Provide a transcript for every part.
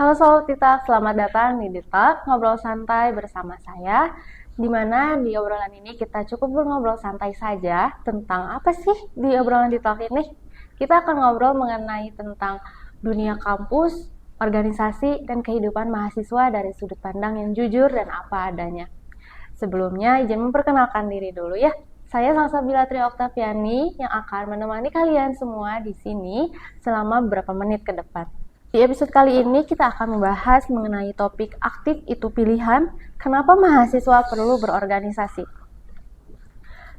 Halo Sobat Ditak, selamat datang di Ditak, ngobrol santai bersama saya. Di mana di obrolan ini kita cukup ngobrol santai saja tentang apa sih di obrolan Ditak ini? Kita akan ngobrol mengenai tentang dunia kampus, organisasi, dan kehidupan mahasiswa dari sudut pandang yang jujur dan apa adanya. Sebelumnya, izin memperkenalkan diri dulu ya. Saya Salsabila Tri Oktaviani yang akan menemani kalian semua di sini selama beberapa menit ke depan. Di episode kali ini kita akan membahas mengenai topik aktif itu pilihan, kenapa mahasiswa perlu berorganisasi.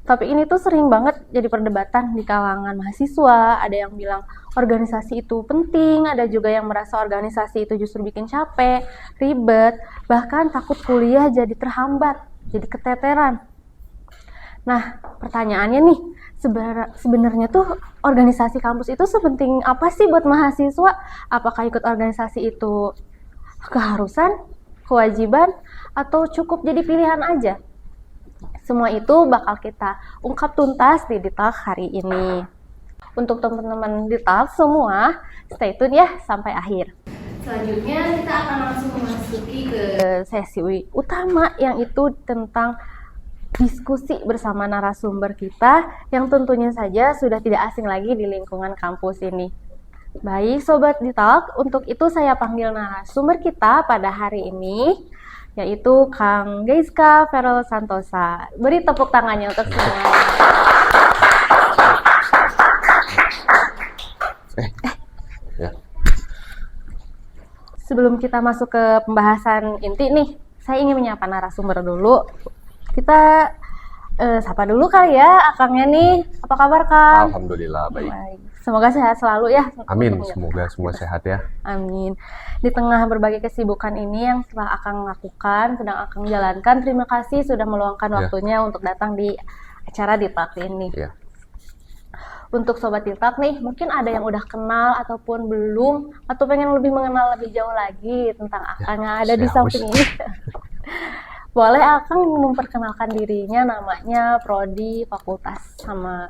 Topik ini tuh sering banget jadi perdebatan di kalangan mahasiswa, ada yang bilang organisasi itu penting, ada juga yang merasa organisasi itu justru bikin capek, ribet, bahkan takut kuliah jadi terhambat, jadi keteteran. Nah, pertanyaannya nih, sebenarnya tuh organisasi kampus itu sepenting apa sih buat mahasiswa? Apakah ikut organisasi itu keharusan, kewajiban, atau cukup jadi pilihan aja? Semua itu bakal kita ungkap tuntas di Ditak hari ini. Untuk teman-teman Ditak semua, stay tune ya sampai akhir. Selanjutnya kita akan langsung memasuki ke sesi utama yang itu tentang diskusi bersama narasumber kita yang tentunya saja sudah tidak asing lagi di lingkungan kampus ini. Baik Sobat Ditak, untuk itu saya panggil narasumber kita pada hari ini, yaitu Kang Geiska Ferel Santosa. Beri tepuk tangannya untuk semua. Ya. Sebelum kita masuk ke pembahasan inti nih, saya ingin menyapa narasumber dulu. Kita sapa dulu kali ya, Akangnya nih. Apa kabar, Kang? Alhamdulillah baik. Semoga sehat selalu ya. Amin, semoga semua sehat ya. Amin. Di tengah berbagai kesibukan ini yang telah Akang lakukan, sedang Akang jalankan, terima kasih sudah meluangkan waktunya untuk datang di acara Ditak ini. Ya. Untuk Sobat Ditak nih, mungkin ada yang udah kenal ataupun belum, atau pengen lebih mengenal lebih jauh lagi tentang Akang yang ada di samping ini. Boleh Akang memperkenalkan dirinya, namanya, prodi, fakultas, sama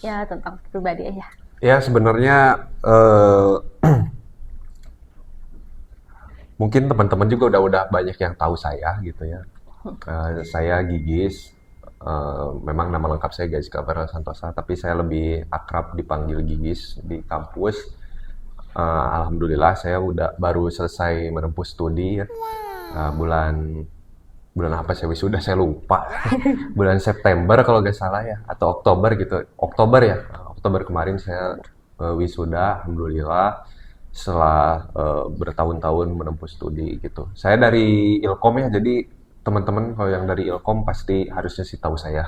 ya tentang pribadi aja. Ya sebenarnya mungkin teman-teman juga udah banyak yang tahu saya gitu ya. Saya Gigis, memang nama lengkap saya Geiska Ferel Santosa, tapi saya lebih akrab dipanggil Gigis di kampus. Alhamdulillah saya baru selesai menempuh studi ya. Bulan apa sih wisuda saya lupa. Bulan September kalau nggak salah ya, atau Oktober gitu. Oktober kemarin saya wisuda, alhamdulillah setelah bertahun-tahun menempuh studi gitu. Saya dari Ilkom ya, jadi teman-teman kalau yang dari Ilkom pasti harusnya sih tahu saya.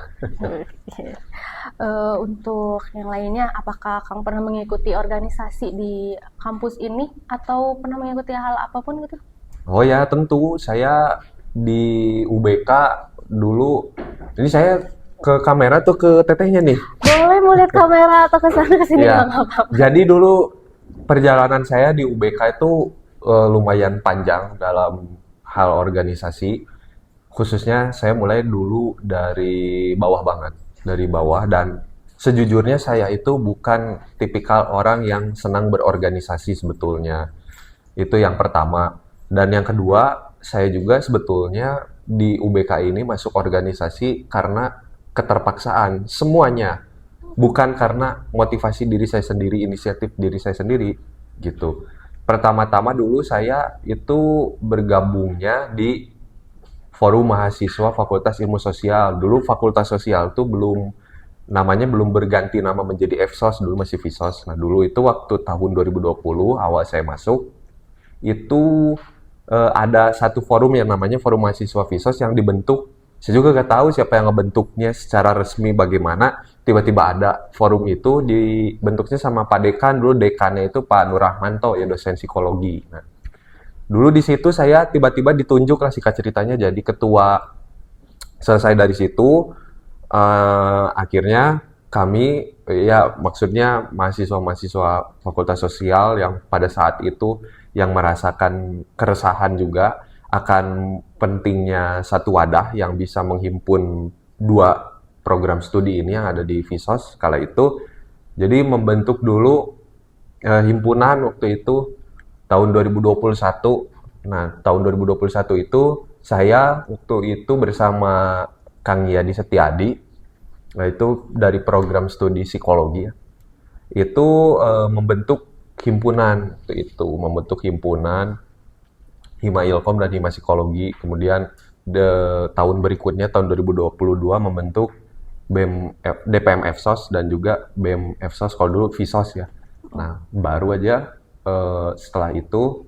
Untuk yang lainnya, apakah Kang pernah mengikuti organisasi di kampus ini atau pernah mengikuti hal apapun gitu? Oh ya, tentu saya di UBK dulu. Ini saya ke kamera tuh ke tetehnya nih. Boleh mau lihat kamera atau ke sana ke sini Ya, nggak apa-apa. jadi dulu perjalanan saya di UBK itu lumayan panjang dalam hal organisasi. Khususnya saya mulai dulu dari bawah banget, dari bawah, dan sejujurnya saya itu bukan tipikal orang yang senang berorganisasi sebetulnya. Itu yang pertama. Dan yang kedua, saya juga sebetulnya di UBK ini masuk organisasi karena keterpaksaan semuanya, bukan karena motivasi diri saya sendiri, inisiatif diri saya sendiri gitu. Pertama-tama dulu saya itu bergabungnya di Forum Mahasiswa Fakultas Ilmu Sosial. Dulu Fakultas Sosial itu namanya belum berganti nama menjadi FSOS, dulu masih FISOS. Nah dulu itu waktu tahun 2020 awal saya masuk itu ada satu forum yang namanya Forum Mahasiswa FISOS yang dibentuk. Saya juga nggak tahu siapa yang ngebentuknya secara resmi bagaimana. Tiba-tiba ada forum itu dibentuknya sama Pak Dekan. Dulu dekannya itu Pak Nur Rahmanto, ya dosen psikologi. Nah, dulu di situ saya tiba-tiba ditunjuk lah singkat ceritanya jadi ketua. Selesai dari situ, akhirnya kami, ya maksudnya mahasiswa-mahasiswa Fakultas Sosial yang pada saat itu yang merasakan keresahan juga akan pentingnya satu wadah yang bisa menghimpun dua program studi ini yang ada di FISOS kala itu. Jadi membentuk dulu himpunan waktu itu tahun 2021. Nah, tahun 2021 itu saya waktu itu bersama Kang Yadi Setiadi, nah itu dari program studi psikologi ya. Itu membentuk himpunan membentuk himpunan Hima Ilkom dan Hima Psikologi. Kemudian tahun berikutnya tahun 2022 membentuk BEM DPM FSOS dan juga BEM FSOS, kalau dulu FISOS ya. Nah, baru aja setelah itu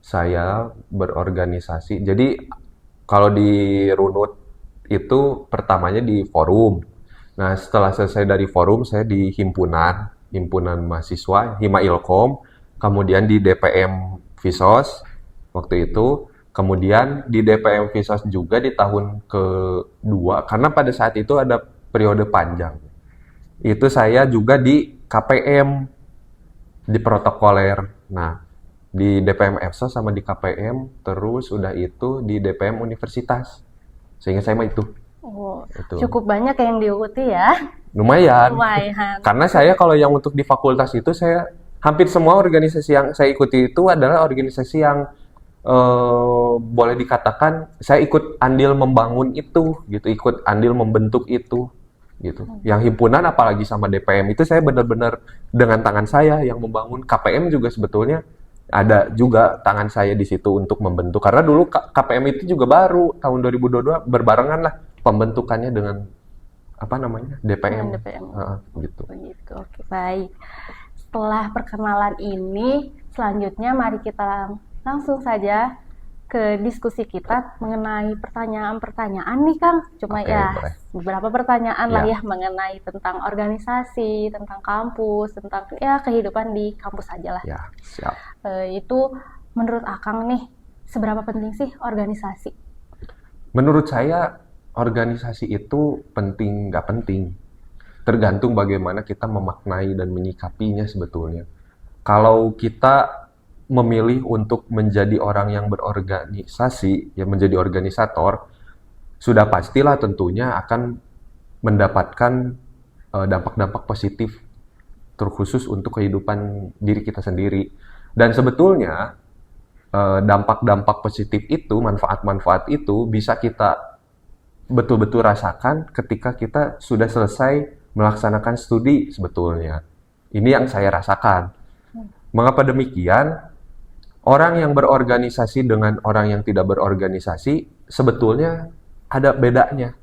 saya berorganisasi. Jadi kalau di runut itu pertamanya di forum. Nah, setelah selesai dari forum, saya di himpunan mahasiswa Hima Ilkom, kemudian di DPM Visos waktu itu, kemudian di DPM Visos juga di tahun kedua, karena pada saat itu ada periode panjang. Itu saya juga di KPM, di protokoler. Nah, di DPM EFSO sama di KPM, terus udah itu di DPM Universitas. Sehingga saya mah itu. Oh, Itu. cukup banyak yang diikuti ya. Lumayan. Lumayan. Karena saya kalau yang untuk di fakultas itu saya hampir semua organisasi yang saya ikuti itu adalah organisasi yang boleh dikatakan saya ikut andil membangun itu gitu, ikut andil membentuk itu gitu. Yang himpunan apalagi sama DPM itu saya benar-benar dengan tangan saya yang membangun. KPM juga sebetulnya ada juga tangan saya di situ untuk membentuk, karena dulu KPM itu juga baru tahun 2022 berbarengan lah pembentukannya dengan apa namanya DPM. DPM. Gitu. Begitu. Oke, baik. Setelah perkenalan ini, selanjutnya mari kita langsung saja ke diskusi kita mengenai pertanyaan-pertanyaan nih Kang. Cuma Oke, ya boleh. beberapa pertanyaan lah Ya. ya mengenai tentang organisasi, tentang kampus, tentang ya kehidupan di kampus aja lah. Ya, siap. Itu menurut Akang nih, seberapa penting sih organisasi? Menurut saya organisasi itu penting nggak penting, tergantung bagaimana kita memaknai dan menyikapinya sebetulnya. Kalau kita memilih untuk menjadi orang yang berorganisasi, ya menjadi organisator, sudah pastilah tentunya akan mendapatkan dampak-dampak positif, terkhusus untuk kehidupan diri kita sendiri. Dan sebetulnya dampak-dampak positif itu, manfaat-manfaat itu bisa kita betul-betul rasakan ketika kita sudah selesai melaksanakan studi sebetulnya. Ini yang saya rasakan. Mengapa demikian? Orang yang berorganisasi dengan orang yang tidak berorganisasi sebetulnya ada bedanya.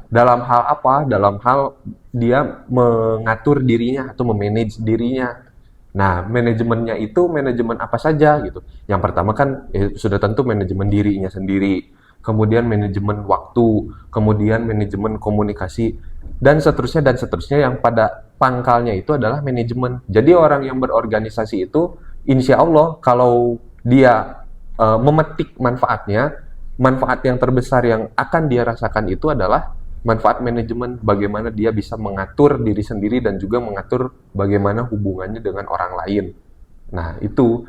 Dalam hal apa? Dalam hal dia mengatur dirinya atau memanage dirinya. Nah, manajemennya itu manajemen apa saja gitu. Yang pertama kan sudah tentu manajemen dirinya sendiri, kemudian manajemen waktu, kemudian manajemen komunikasi, dan seterusnya yang pada pangkalnya itu adalah manajemen. Jadi orang yang berorganisasi itu insya Allah kalau dia memetik manfaatnya, manfaat yang terbesar yang akan dia rasakan itu adalah manfaat manajemen, bagaimana dia bisa mengatur diri sendiri dan juga mengatur bagaimana hubungannya dengan orang lain. Nah, itu.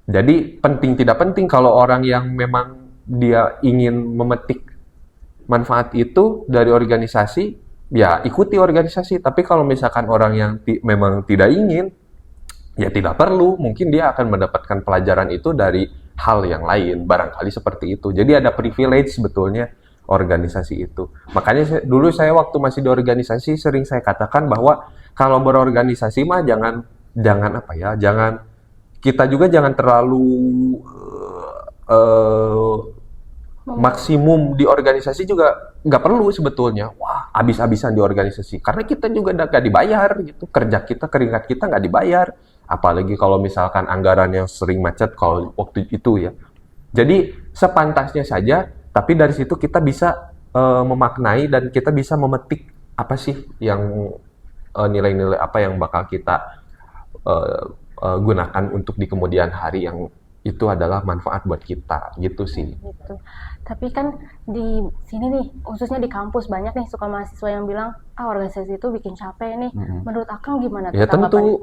Jadi penting tidak penting kalau orang yang memang dia ingin memetik manfaat itu dari organisasi, ya ikuti organisasi. Tapi kalau misalkan orang yang memang tidak ingin, ya tidak perlu. Mungkin dia akan mendapatkan pelajaran itu dari hal yang lain, barangkali seperti itu. Jadi ada privilege sebetulnya organisasi itu. Makanya dulu saya waktu masih di organisasi sering saya katakan bahwa kalau berorganisasi mah jangan kita juga jangan terlalu maksimum di organisasi juga nggak perlu sebetulnya. Wah, habis-habisan di organisasi karena kita juga nggak dibayar gitu. Kerja kita, keringat kita nggak dibayar. Apalagi kalau misalkan anggaran yang sering macet kalau waktu itu ya. Jadi sepantasnya saja. Tapi dari situ kita bisa memaknai dan kita bisa memetik apa sih yang nilai-nilai apa yang bakal kita gunakan untuk di kemudian hari yang itu adalah manfaat buat kita gitu sih. Gitu. Tapi kan di sini nih, khususnya di kampus banyak nih suka mahasiswa yang bilang, organisasi itu bikin capek nih. Menurut Akang gimana? Ya tentu,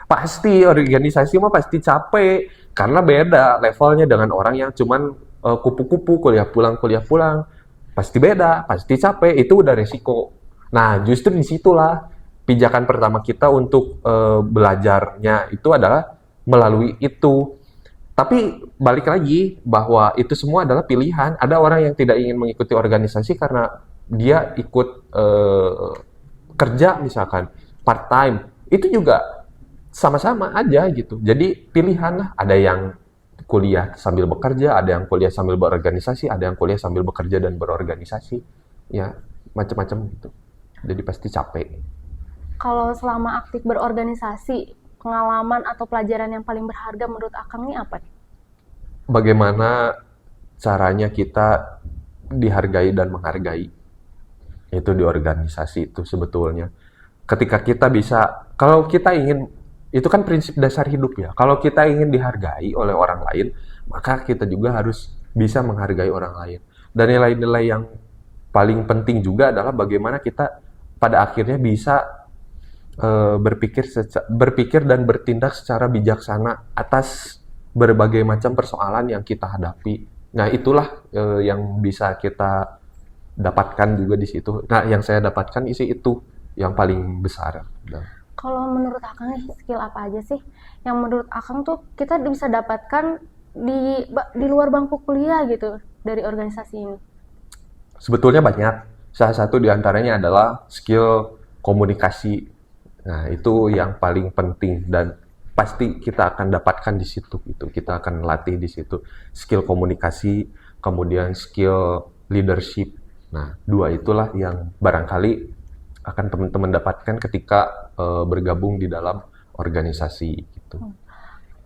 pasti organisasi mah pasti capek karena beda levelnya dengan orang yang cuman kupu-kupu kuliah pulang, pasti beda, pasti capek, itu udah resiko. Nah, justru disitulah pijakan pertama kita untuk belajarnya itu adalah melalui itu. Tapi balik lagi bahwa itu semua adalah pilihan. Ada orang yang tidak ingin mengikuti organisasi karena dia ikut kerja misalkan part time. Itu juga sama-sama aja gitu. Jadi pilihan lah. Ada yang kuliah sambil bekerja, ada yang kuliah sambil berorganisasi, ada yang kuliah sambil bekerja dan berorganisasi. Ya, macam-macam gitu. Jadi pasti capek. Kalau selama aktif berorganisasi, pengalaman atau pelajaran yang paling berharga menurut Akang ini apa nih? Bagaimana caranya kita dihargai dan menghargai itu di organisasi itu sebetulnya. Ketika kita bisa, kalau kita ingin, itu kan prinsip dasar hidup ya. Kalau kita ingin dihargai oleh orang lain, maka kita juga harus bisa menghargai orang lain. Dan nilai-nilai yang paling penting juga adalah bagaimana kita pada akhirnya bisa berpikir dan bertindak secara bijaksana atas berbagai macam persoalan yang kita hadapi. Nah, itulah yang bisa kita dapatkan juga di situ. Nah, yang saya dapatkan isi itu yang paling besar. Kalau menurut Akang nih, skill apa aja sih yang menurut Akang tuh kita bisa dapatkan di luar bangku kuliah gitu dari organisasi ini? Sebetulnya banyak. Salah satu diantaranya adalah skill komunikasi. Nah, itu yang paling penting dan pasti kita akan dapatkan di situ. Itu kita akan latih di situ. Skill komunikasi, kemudian skill leadership. Nah, dua itulah yang barangkali akan teman-teman dapatkan ketika bergabung di dalam organisasi gitu.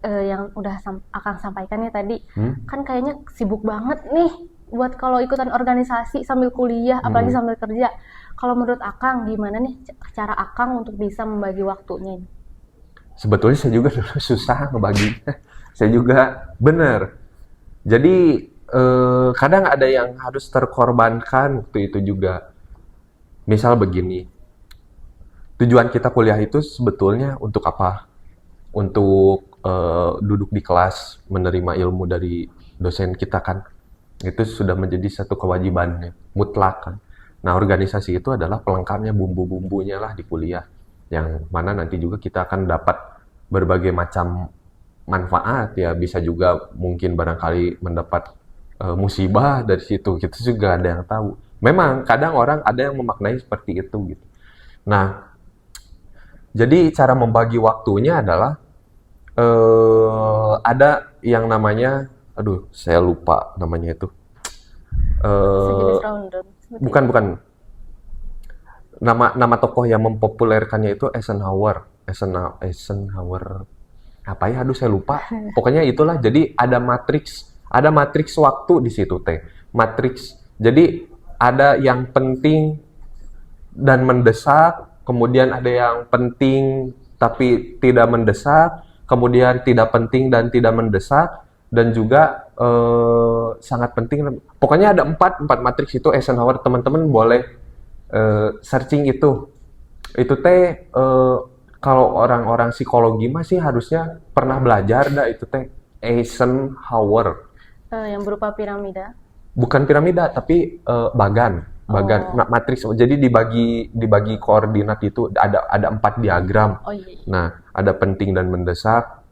Yang udah Akang sampaikan ya tadi, kan kayaknya sibuk banget nih buat kalau ikutan organisasi sambil kuliah, apalagi sambil kerja. Kalau menurut Akang, gimana nih cara Akang untuk bisa membagi waktunya ini? Sebetulnya saya juga dulu susah ngebaginya. Saya juga bener. Jadi kadang ada yang harus terkorbankan waktu itu juga. Misal begini, tujuan kita kuliah itu sebetulnya untuk apa? Untuk duduk di kelas, menerima ilmu dari dosen kita kan. Itu sudah menjadi satu kewajibannya, mutlak kan. Nah, organisasi itu adalah pelengkapnya, bumbu-bumbunya lah di kuliah. Yang mana nanti juga kita akan dapat berbagai macam manfaat ya. Bisa juga mungkin barangkali mendapat musibah dari situ. Kita juga ada yang tahu. Memang kadang orang ada yang memaknai seperti itu gitu. Nah, jadi cara membagi waktunya adalah ada yang namanya, aduh saya lupa namanya itu. Sejenis rundown. Bukan. Nama tokoh yang mempopulerkannya itu Eisenhower. Apa ya? Aduh saya lupa. Pokoknya itulah. Jadi ada matriks waktu di situ teh. Matriks. Jadi ada yang penting dan mendesak, kemudian ada yang penting tapi tidak mendesak, kemudian tidak penting dan tidak mendesak, dan juga sangat penting. Pokoknya ada empat matriks itu Eisenhower. Teman-teman boleh searching itu. Itu teh kalau orang-orang psikologi mah sih harusnya pernah belajar dah itu teh Eisenhower. Yang berupa piramida. Bukan piramida tapi bagan. Matriks. Jadi dibagi koordinat itu ada 4 diagram. Oh iya. Nah, ada penting dan mendesak.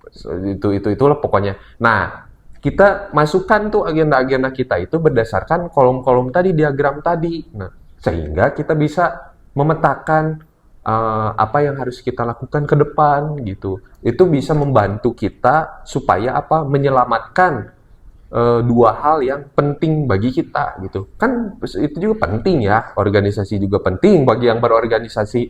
Itulah pokoknya. Nah, kita masukkan tuh agenda-agenda kita itu berdasarkan kolom-kolom tadi, diagram tadi. Nah, sehingga kita bisa memetakan apa yang harus kita lakukan ke depan gitu. Itu bisa membantu kita supaya apa? Menyelamatkan dua hal yang penting bagi kita gitu. Kan itu juga penting ya. Organisasi juga penting bagi yang berorganisasi.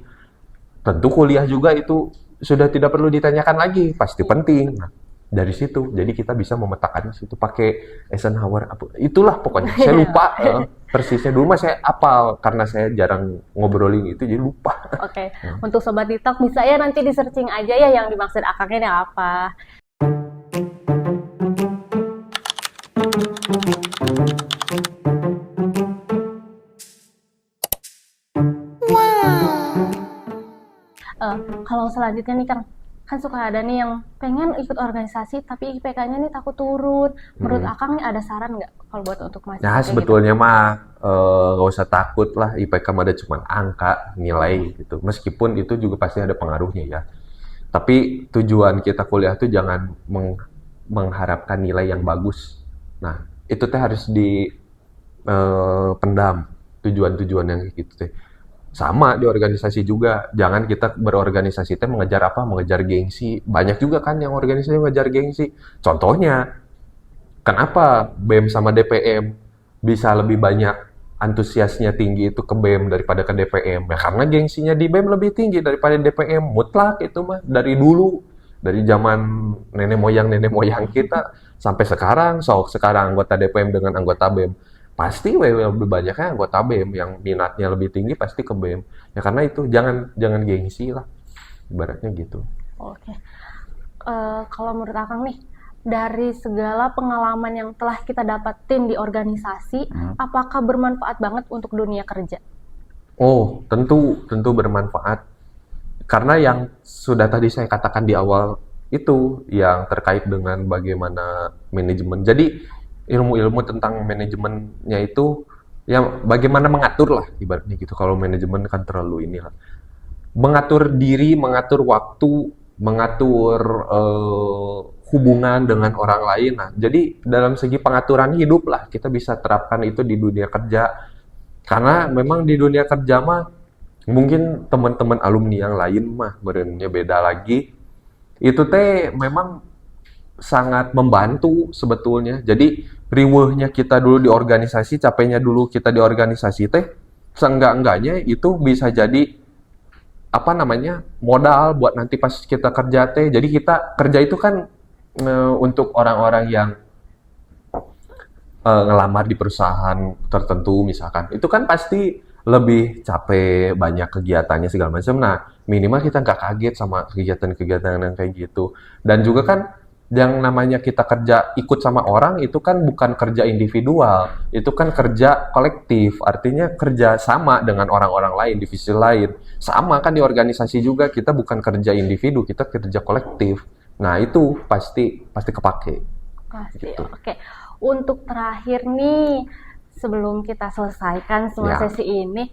Tentu kuliah juga itu sudah tidak perlu ditanyakan lagi, pasti penting. Nah, dari situ, jadi kita bisa memetakan situ pakai Eisenhower. Itulah pokoknya. Saya lupa persisnya. Dulu mah saya apal karena saya jarang ngobrolin itu, jadi lupa. Oke. Untuk Sobat TikTok bisa ya nanti di searching aja ya yang dimaksud Akangnya apa. Kalau selanjutnya nih kan suka ada nih yang pengen ikut organisasi tapi IPK-nya nih takut turun. Menurut Akang nih ada saran nggak kalau buat untuk mahasiswa? Nah, sebetulnya mah nggak usah takut lah, IPK mah ada cuma angka, nilai gitu. Meskipun itu juga pasti ada pengaruhnya ya. Tapi tujuan kita kuliah tuh jangan mengharapkan nilai yang bagus. Nah, itu teh harus pendam tujuan-tujuan yang gitu teh. Sama di organisasi juga, jangan kita berorganisasi teh mengejar apa? Mengejar gengsi. Banyak juga kan yang organisasi mengejar gengsi. Contohnya, kenapa BEM sama DPM bisa lebih banyak antusiasnya tinggi itu ke BEM daripada ke DPM? Ya karena gengsinya di BEM lebih tinggi daripada DPM. Mutlak itu mah dari dulu, dari zaman nenek moyang kita sampai sekarang. Sekarang anggota DPM dengan anggota BEM pasti lebih banyaknya anggota BEM yang minatnya lebih tinggi pasti ke BEM. Ya karena itu jangan gengsi lah, ibaratnya gitu. Oke. Kalau menurut Akang nih, dari segala pengalaman yang telah kita dapetin di organisasi, apakah bermanfaat banget untuk dunia kerja? Oh, tentu bermanfaat. Karena yang sudah tadi saya katakan di awal itu yang terkait dengan bagaimana manajemen. Jadi ilmu-ilmu tentang manajemennya itu ya bagaimana mengatur lah ibaratnya gitu. Kalau manajemen kan terlalu inilah. Mengatur diri, mengatur waktu, mengatur hubungan dengan orang lain. Nah, jadi dalam segi pengaturan hidup lah kita bisa terapkan itu di dunia kerja. Karena memang di dunia kerja mah mungkin teman-teman alumni yang lain mah berennya beda lagi. Itu teh memang sangat membantu sebetulnya. Jadi riweuhnya kita dulu di organisasi, capeknya dulu kita di organisasi teh seenggak-enggaknya itu bisa jadi apa namanya? Modal buat nanti pas kita kerja teh. Jadi kita kerja itu kan untuk orang-orang yang ngelamar di perusahaan tertentu misalkan. Itu kan pasti lebih capek, banyak kegiatannya segala macam. Nah, minimal kita nggak kaget sama kegiatan-kegiatan yang kayak gitu. Dan juga kan yang namanya kita kerja ikut sama orang itu kan bukan kerja individual, itu kan kerja kolektif, artinya kerja sama dengan orang-orang lain, divisi lain. Sama kan di organisasi juga, kita bukan kerja individu, kita kerja kolektif. Nah, itu pasti kepake. Pasti, Gitu. oke. Untuk terakhir nih, sebelum kita selesaikan semua Ya. sesi ini,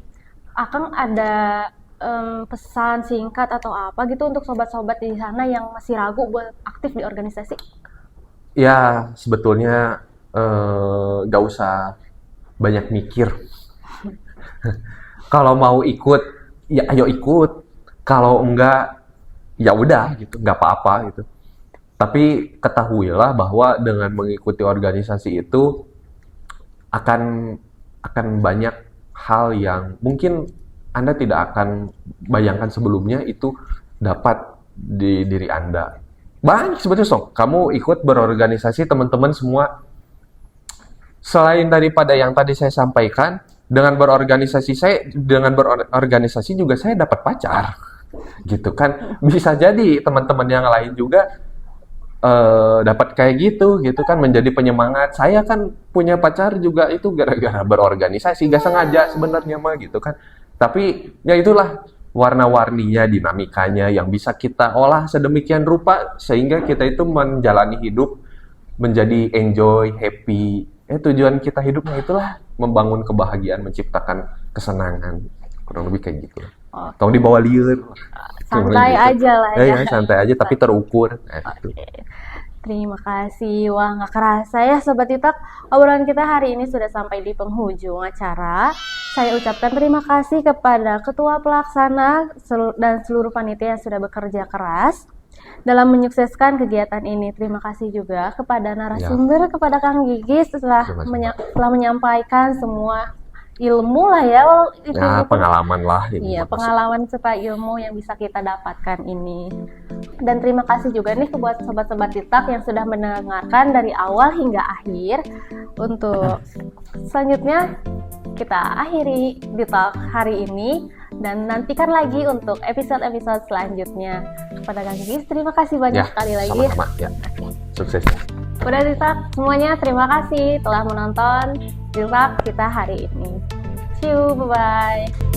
Akang ada pesan singkat atau apa gitu untuk sobat-sobat di sana yang masih ragu buat aktif di organisasi? Ya, sebetulnya nggak usah banyak mikir. Kalau mau ikut, ya ayo ikut. Kalau enggak, ya udah gitu, nggak apa-apa gitu. Tapi ketahuilah bahwa dengan mengikuti organisasi itu akan banyak hal yang mungkin Anda tidak akan bayangkan sebelumnya itu dapat di diri Anda. Banyak sebetulnya, kamu ikut berorganisasi, teman-teman semua. Selain daripada yang tadi saya sampaikan, dengan berorganisasi juga saya dapat pacar. Gitu kan. Bisa jadi teman-teman yang lain juga dapat kayak gitu kan, menjadi penyemangat. Saya kan punya pacar juga itu gara-gara berorganisasi, gak sengaja sebenarnya mah gitu kan. Tapi ya itulah warna-warninya, dinamikanya yang bisa kita olah sedemikian rupa sehingga kita itu menjalani hidup menjadi enjoy, happy. Tujuan kita hidupnya itulah membangun kebahagiaan, menciptakan kesenangan. Kurang lebih kayak gitu. Oke. Tolong dibawa liur. Santai aja lah ya. Santai aja tapi terukur. Gitu. Terima kasih. Wah, nggak kerasa ya Sobat Itak, obrolan kita hari ini sudah sampai di penghujung acara. Saya ucapkan terima kasih kepada Ketua Pelaksana dan seluruh panitia yang sudah bekerja keras dalam menyukseskan kegiatan ini. Terima kasih juga kepada narasumber, kepada Kang Gigis setelah menyampaikan semua ilmu lah ya. Pengalaman lah. Iya, pengalaman serta ilmu yang bisa kita dapatkan ini. Dan terima kasih juga nih buat sobat-sobat Itak yang sudah mendengarkan dari awal hingga akhir. Untuk selanjutnya kita akhiri Itak hari ini dan nantikan lagi untuk episode-episode selanjutnya. Kepada Kang Gigis, terima kasih banyak sekali lagi. Sama-sama ya. Sukses. Udah Itak semuanya, terima kasih telah menonton Itak kita hari ini. See you, bye-bye.